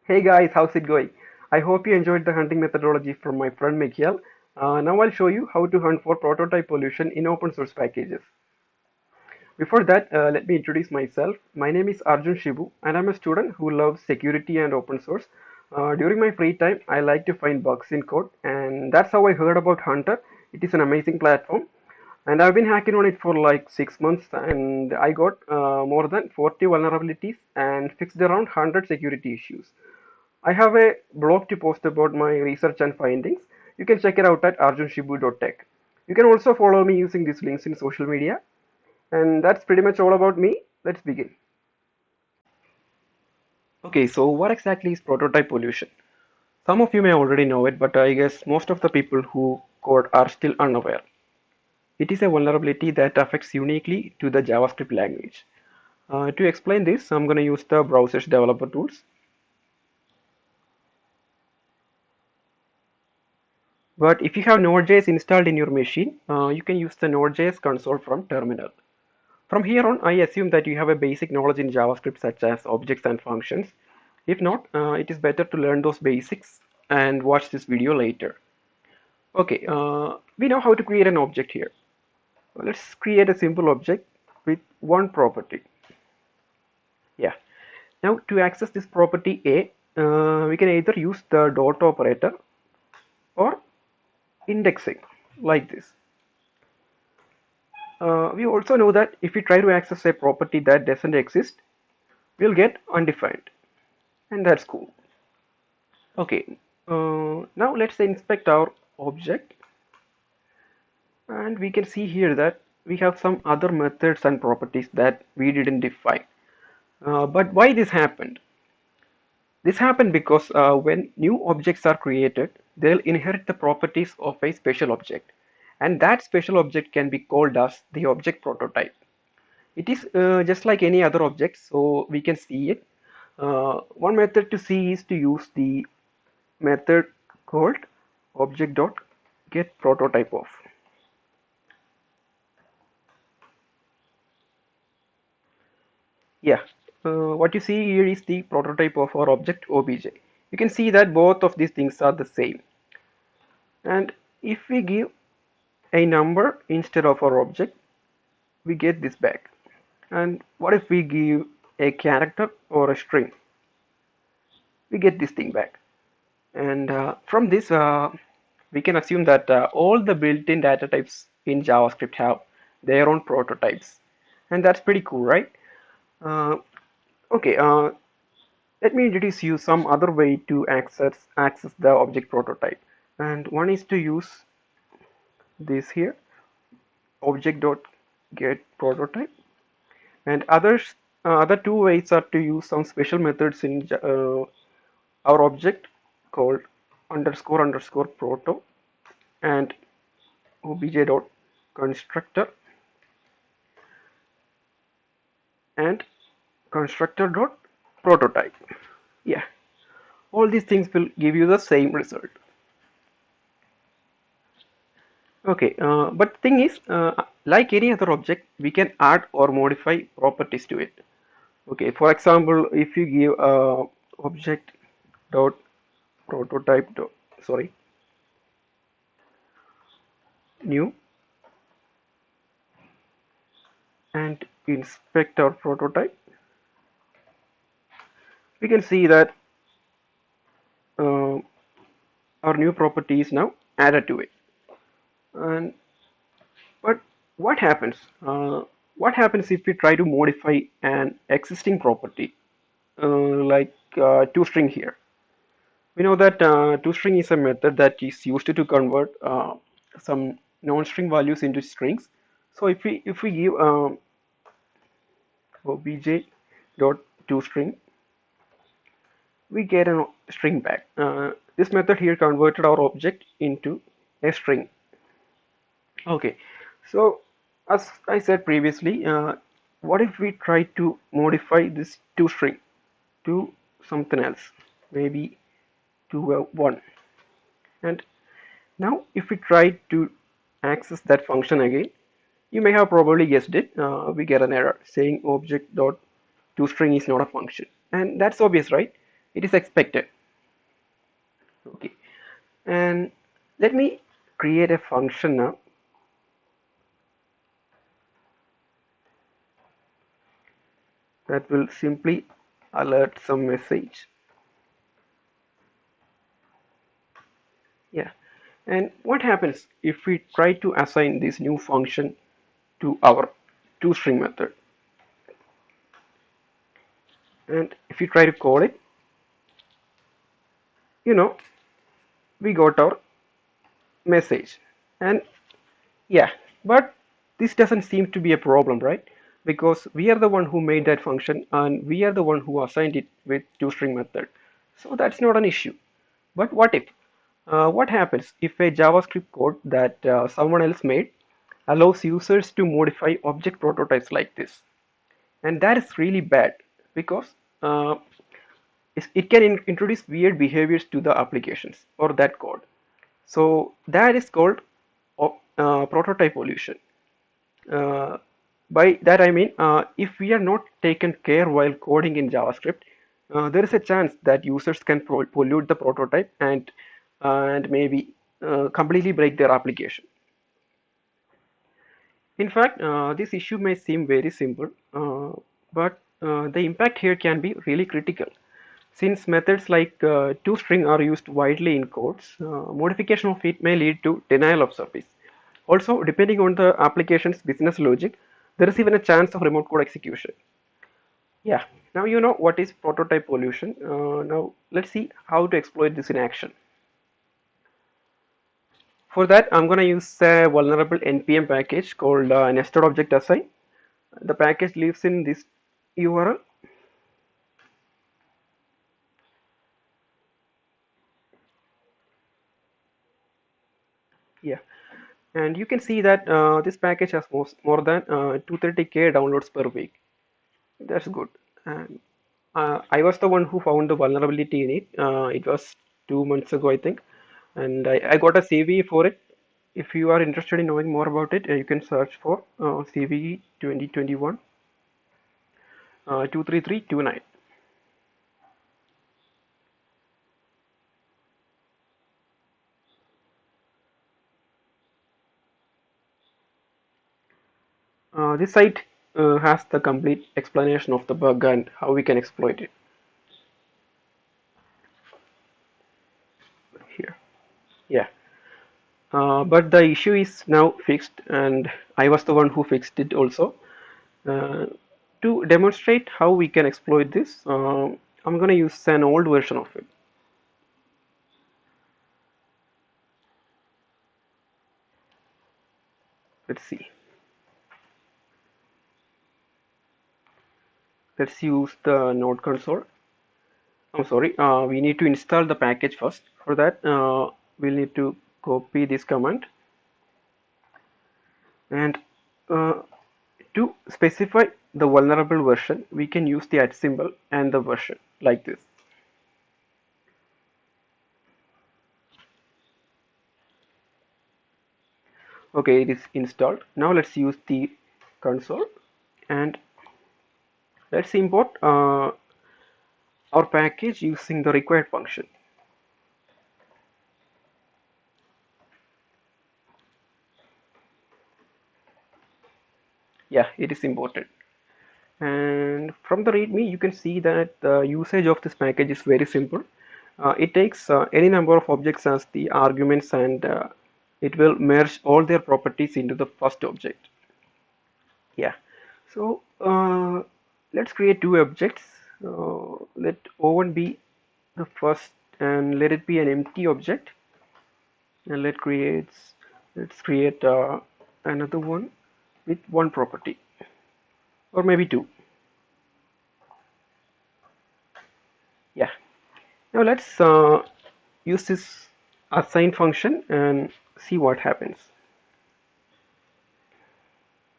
Hey guys, how's it going? I hope you enjoyed the hunting methodology from my friend Mikhail. Now I'll show you how to hunt for prototype pollution in open source packages. Before that, let me introduce myself. My name is Arjun Shibu and I'm a student who loves security and open source. During my free time, I like to find bugs in code, and that's how I heard about Hunter. It is an amazing platform, and I've been hacking on it for like 6 months, and I got more than 40 vulnerabilities and fixed around 100 security issues. I have a blog to post about my research and findings. You can check it out at arjunshibu.tech. You can also follow me using these links in social media. And that's pretty much all about me. Let's begin. Okay, so what exactly is prototype pollution? Some of you may already know it, but I guess most of the people who code are still unaware. It is a vulnerability that affects uniquely to the JavaScript language. To explain this, I'm going to use the browser's developer tools. But if you have Node.js installed in your machine, you can use the Node.js console from terminal. From here on, I assume that you have a basic knowledge in JavaScript such as objects and functions. If not, it is better to learn those basics and watch this video later. Okay, we know how to create an object here. Let's create a simple object with one property. Yeah. Now to access this property A, we can either use the dot operator or indexing like this. We also know that if we try to access a property that doesn't exist, we'll get undefined, and that's cool. Okay, now let's inspect our object, and we can see here that we have some other methods and properties that we didn't define. But why this happened? This happened because when new objects are created, they'll inherit the properties of a special object, and that special object can be called as the object prototype. It is just like any other object, so we can see it. One method to see is to use the method called object.getPrototypeOf. Yeah, what you see here is the prototype of our object obj. You can see that both of these things are the same. And if we give a number instead of our object, we get this back. And what if we give a character or a string? We get this thing back. And from this, we can assume that all the built-in data types in JavaScript have their own prototypes. And that's pretty cool, right? Uh, okay, let me introduce you some other way to access the object prototype. And one is to use this here, object.getPrototype. And other two ways are to use some special methods in our object called underscore underscore proto and obj.constructor and constructor.prototype. Yeah, all these things will give you the same result. Okay, but the thing is, like any other object, we can add or modify properties to it. Okay, for example, if you give object dot prototype dot sorry new and inspect our prototype, we can see that uh, our new property is now added to it. And but what happens? What happens if we try to modify an existing property, like toString here? We know that toString is a method that is used to convert some non-string values into strings. So if we give obj dot toString, we get a string back. This method here converted our object into a string. Okay, so as I said previously, what if we try to modify this toString to something else, maybe to a 1? And now if we try to access that function again, you may have probably guessed it, we get an error saying object dot toString is not a function. And that's obvious, right? It is expected. Okay, and let me create a function now that will simply alert some message. Yeah, and what happens if we try to assign this new function to our toString method? And if you try to call it, you know, we got our message. And yeah, but this doesn't seem to be a problem, right? Because we are the one who made that function and we are the one who assigned it with toString method. So that's not an issue. But what if? What happens if a JavaScript code that someone else made allows users to modify object prototypes like this? And that is really bad because uh, it can introduce weird behaviors to the applications or that code. So that is called prototype pollution. Uh, by that I mean, if we are not taken care while coding in JavaScript, there is a chance that users can pollute the prototype and maybe completely break their application. In fact, this issue may seem very simple, but the impact here can be really critical. Since methods like toString are used widely in codes, modification of it may lead to denial of service. Also, depending on the application's business logic, there is even a chance of remote code execution. Yeah, now you know what is prototype pollution. Now let's see how to exploit this in action. For that, I'm going to use a vulnerable npm package called nested object assign. The package lives in this URL. Yeah, and you can see that this package has more than 230K downloads per week. That's good. And I was the one who found the vulnerability in it. It was 2 months ago, I think, and I got a CVE for it. If you are interested in knowing more about it, you can search for CVE 2021 23329. This site has the complete explanation of the bug and how we can exploit it here. Yeah. But the issue is now fixed, and I was the one who fixed it also. Uh, to demonstrate how we can exploit this, I'm going to use an old version of it. Let's see. Let's use the node console. I'm sorry, we need to install the package first. For that, we'll need to copy this command and uh, to specify the vulnerable version, we can use the @ symbol and the version like this. Okay, it is installed. Now let's use the console and let's import our package using the required function. Yeah, it is imported. And from the README, you can see that the usage of this package is very simple. It takes any number of objects as the arguments and it will merge all their properties into the first object. Yeah. So let's create two objects. Let O1 be the first and let it be an empty object. And let's create another one with one property or maybe two. Yeah. Now let's use this assign function and see what happens.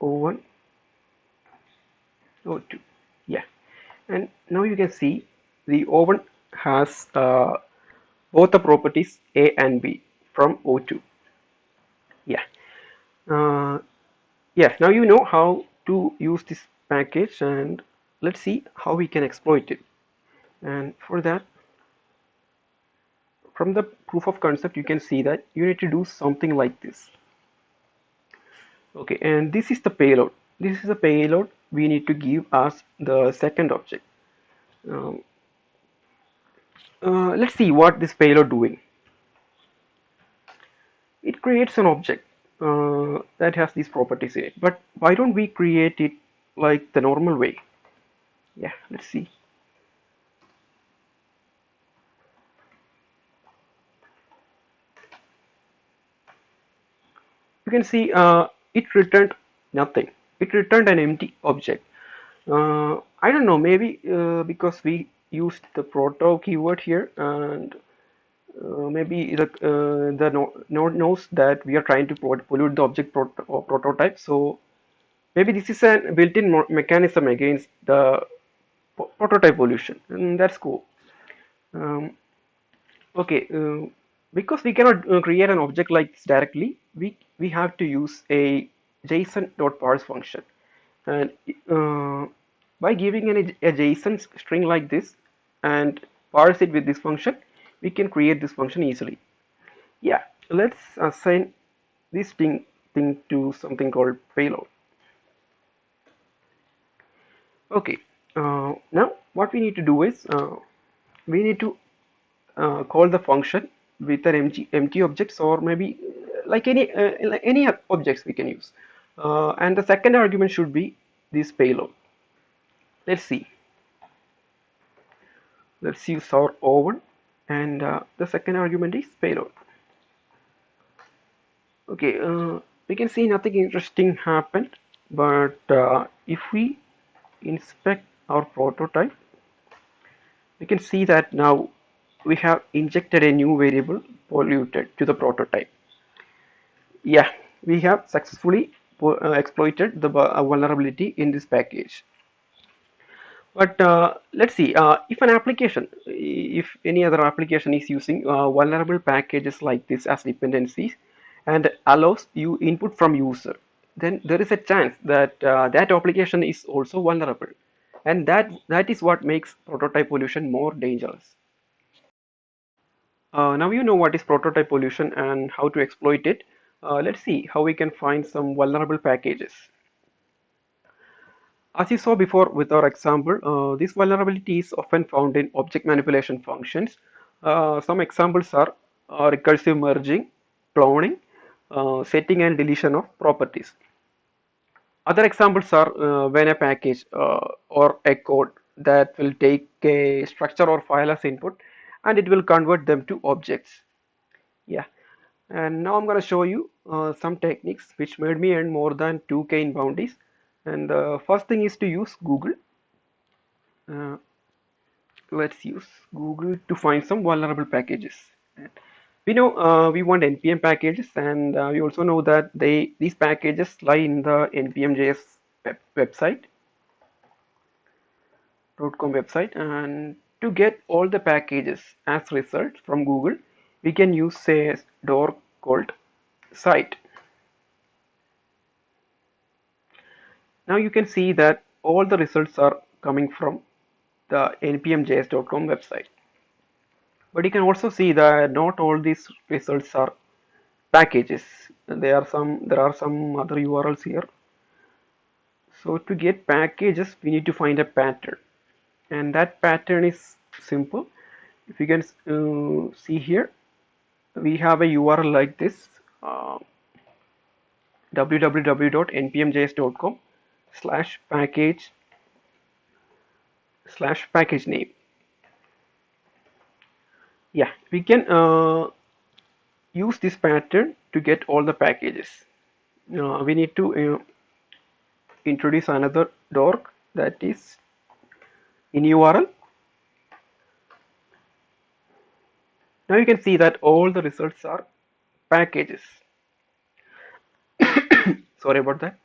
O1, O2. Yeah. And now you can see the O1 has both the properties A and B from O2. Yeah. Uh, yeah. Now you know how to use this package and let's see how we can exploit it. And for that, from the proof of concept, you can see that you need to do something like this. Okay, and this is the payload. This is the payload we need to give as the second object. Um, let's see what this payload doing. It creates an object that has these properties in it. But why don't we create it like the normal way? Yeah, let's see. You can see it returned nothing. It returned an empty object. I don't know, maybe because we used the proto keyword here, and maybe the node knows that we are trying to pollute the object prototype. So maybe this is a built-in mechanism against the prototype pollution, and that's cool. Um, okay, because we cannot create an object like this directly, we have to use a JSON.parse function, and by giving a JSON string like this and parse it with this function, we can create this function easily. Yeah, let's assign this thing to something called payload. Okay, now what we need to do is we need to call the function with an empty objects, or maybe like any objects we can use. And the second argument should be this payload. Let's see. Let's use our oven, and the second argument is payload. Okay, we can see nothing interesting happened, but if we inspect our prototype, we can see that now we have injected a new variable polluted to the prototype. Yeah, we have successfully exploited the vulnerability in this package. But let's see, if any other application is using vulnerable packages like this as dependencies and allows you input from user, then there is a chance that that application is also vulnerable, and that is what makes prototype pollution more dangerous. Now you know what is prototype pollution and how to exploit it. Let's see how we can find some vulnerable packages. As you saw before with our example, this vulnerability is often found in object manipulation functions. Some examples are recursive merging, cloning, setting and deletion of properties. Other examples are when a package or a code that will take a structure or file as input and it will convert them to objects. Yeah, and now I'm going to show you some techniques which made me earn more than 2K in bounties. And the first thing is to use Google. Uh, let's use Google to find some vulnerable packages. We know we want npm packages, and we also know that these packages lie in the npm.js website .com website. And to get all the packages as result from Google, we can use a door called site. Now you can see that all the results are coming from the npmjs.com website. But you can also see that not all these results are packages. There are some other URLs here. So to get packages, we need to find a pattern, and that pattern is simple. If you can see here, we have a URL like this, www.npmjs.com /package/package name. Yeah, we can use this pattern to get all the packages. We need to introduce another dork, that is in URL. Now you can see that all the results are packages. Sorry about that.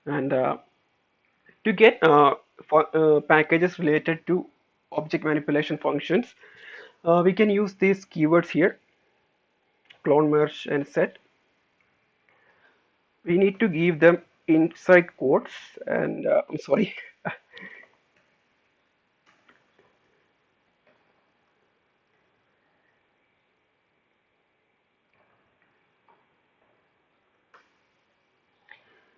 And to get packages related to object manipulation functions, we can use these keywords here: clone, merge, and set. We need to give them inside quotes, and I'm sorry.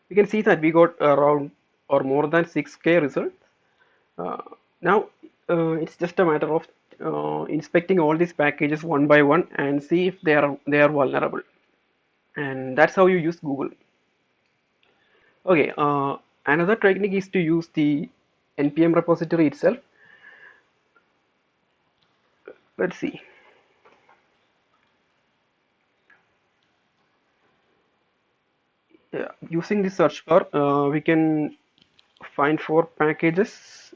We can see that we got around or more than 6K results. Uh, Now it's just a matter of inspecting all these packages one by one and see if they are vulnerable. And that's how you use Google. Okay, another technique is to use the npm repository itself. Let's see. Yeah, using the search bar, we can find four packages.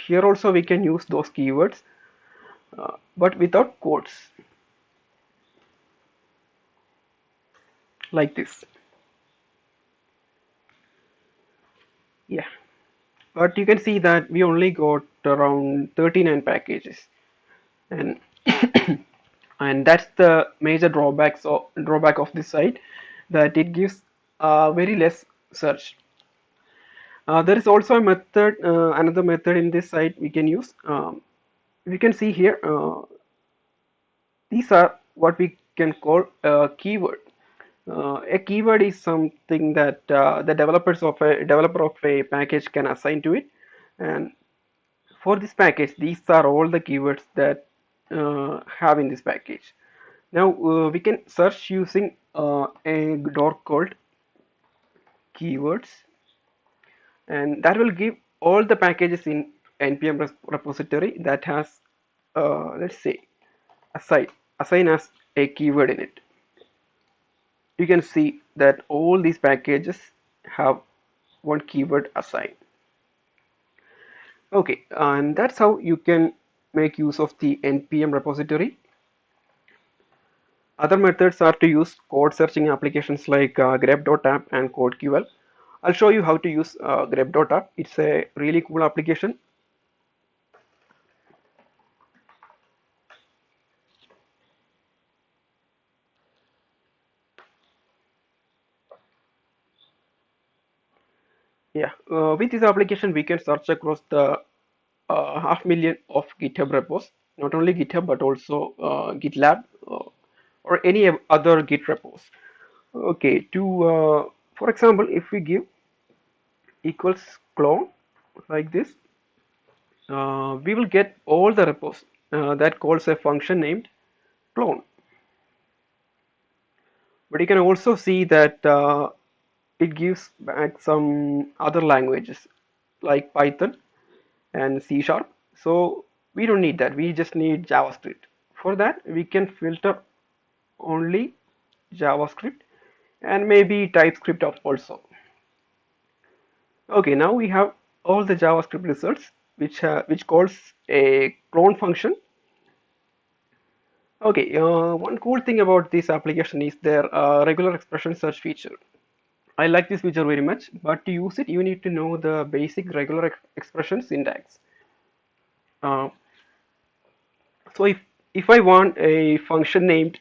Here also we can use those keywords, but without quotes, like this. Yeah, but you can see that we only got around 39 packages, and and that's the major drawback of this site, that it gives very less search. There is also a method, another method in this site we can use. We can see here, these are what we can call a keyword. A keyword is something that the developer of a package can assign to it, and for this package, these are all the keywords that have in this package. Now we can search using a door called keywords, and that will give all the packages in npm repository that has, let's say, assign assign as a keyword in it. You can see that all these packages have one keyword assigned. Okay, and that's how you can make use of the npm repository. Other methods are to use code searching applications like grep.app and CodeQL. I'll show you how to use grep.app. It's a really cool application. Yeah, with this application, we can search across the 500,000 of GitHub repos, not only GitHub but also GitLab, or any other Git repos. Okay, for example, if we give equals clone like this, we will get all the repos that calls a function named clone. But you can also see that it gives back some other languages like Python and C sharp. So we don't need that. We just need JavaScript. For that, we can filter only JavaScript and maybe TypeScript also. Okay, now we have all the JavaScript results, which calls a clone function. Okay, one cool thing about this application is their regular expression search feature. I like this feature very much, but to use it, you need to know the basic regular expression syntax. Uh, so if I want a function named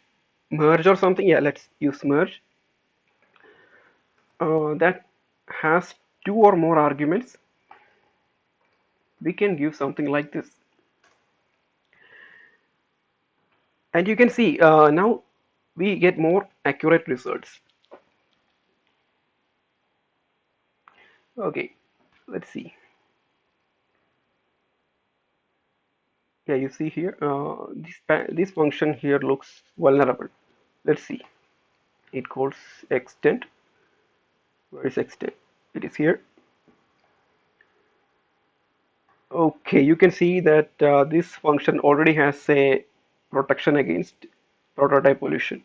merge or something, yeah, let's use merge. That has two or more arguments. We can give something like this, and you can see now we get more accurate results. Okay, let's see. Yeah, you see here, this function here looks vulnerable. Let's see. It calls extend. Where is extend? It is here. Okay, you can see that this function already has a protection against prototype pollution.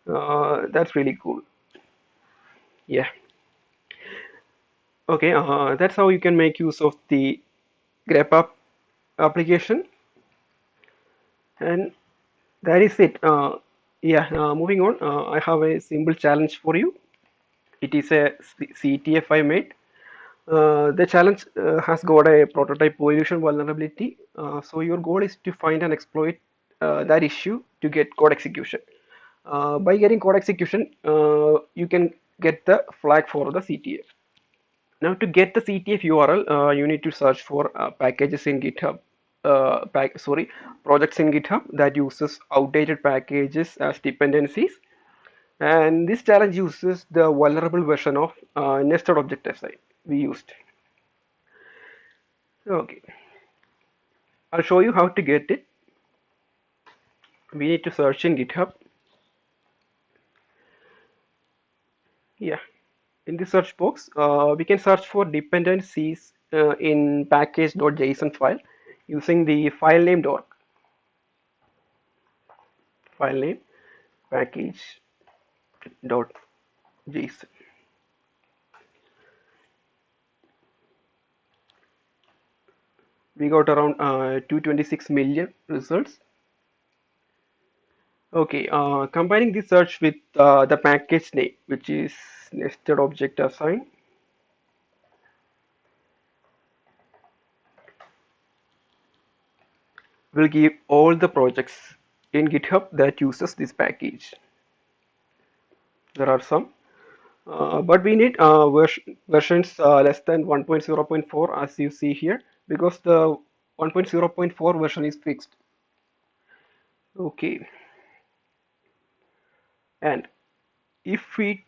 That's really cool. Yeah. Okay, that's how you can make use of the grep app application, and that is it. Yeah, moving on. I have a simple challenge for you. It is a CTF I made. The challenge has got a prototype pollution vulnerability. So your goal is to find and exploit that issue to get code execution. By getting code execution, you can get the flag for the CTF. Now to get the CTF URL, you need to search for packages in GitHub. Projects in GitHub that uses outdated packages as dependencies. And this challenge uses the vulnerable version of nested object design we used. Okay, I'll show you how to get it. We need to search in GitHub. Yeah, in the search box, we can search for dependencies in package.json file using the file name package.json. We got around 226 million results. Okay, combining the search with the package name, which is nested object assign, will give all the projects in GitHub that uses this package. There are some, but we need versions less than 1.0.4 as you see here because the 1.0.4 version is fixed. Okay, and if we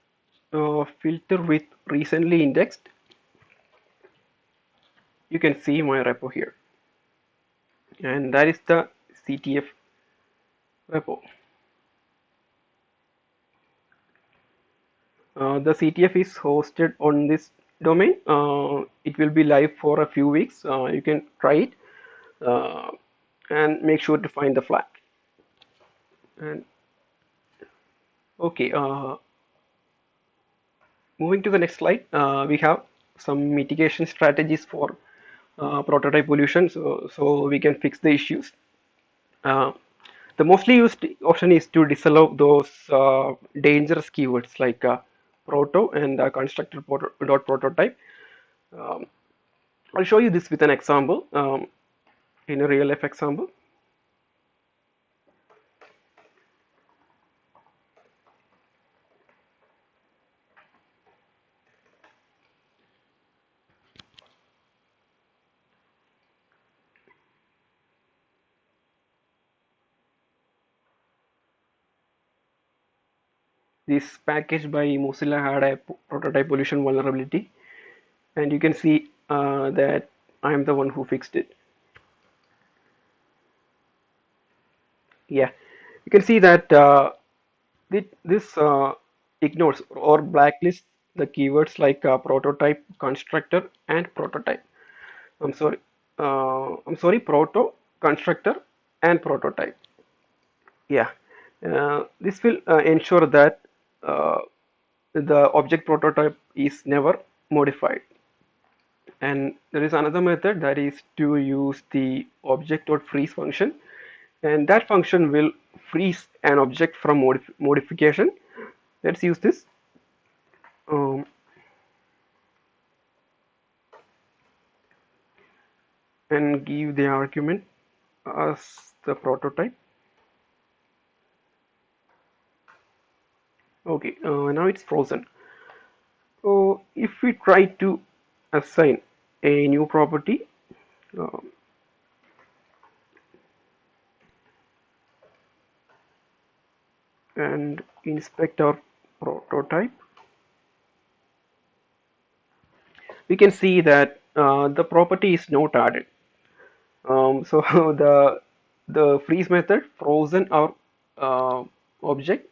filter with recently indexed, you can see my repo here, and that is the CTF repo. The CTF is hosted on this domain. It will be live for a few weeks. You can try it uh, and make sure to find the flag. And okay, moving to the next slide, we have some mitigation strategies for prototype pollution, so we can fix the issues. Uh, the mostly used option is to disallow those dangerous keywords like proto and constructor.prototype. Um, I'll show you this with an example, in a real life example. This package by Mozilla had a prototype pollution vulnerability, and you can see that I am the one who fixed it. Yeah, you can see that this ignores or blacklists the keywords like prototype, constructor, and prototype. I'm sorry, proto, constructor, and prototype. Yeah, this will ensure that uh, the object prototype is never modified. And there is another method that is to use the object.freeze function, and that function will freeze an object from modification. Let's use this. Um, and give the argument as the prototype. Okay, now it's frozen. So if we try to assign a new property, um, and inspect our prototype, we can see that the property is not added. So the freeze method frozen our uh, object,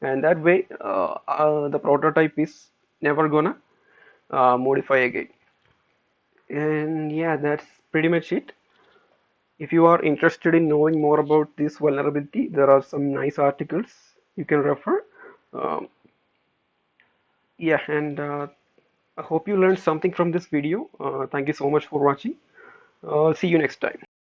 and that way the prototype is never gonna modify again. And yeah, that's pretty much it. If you are interested in knowing more about this vulnerability, there are some nice articles you can refer. Um, yeah, and I hope you learned something from this video. Thank you so much for watching. See you next time.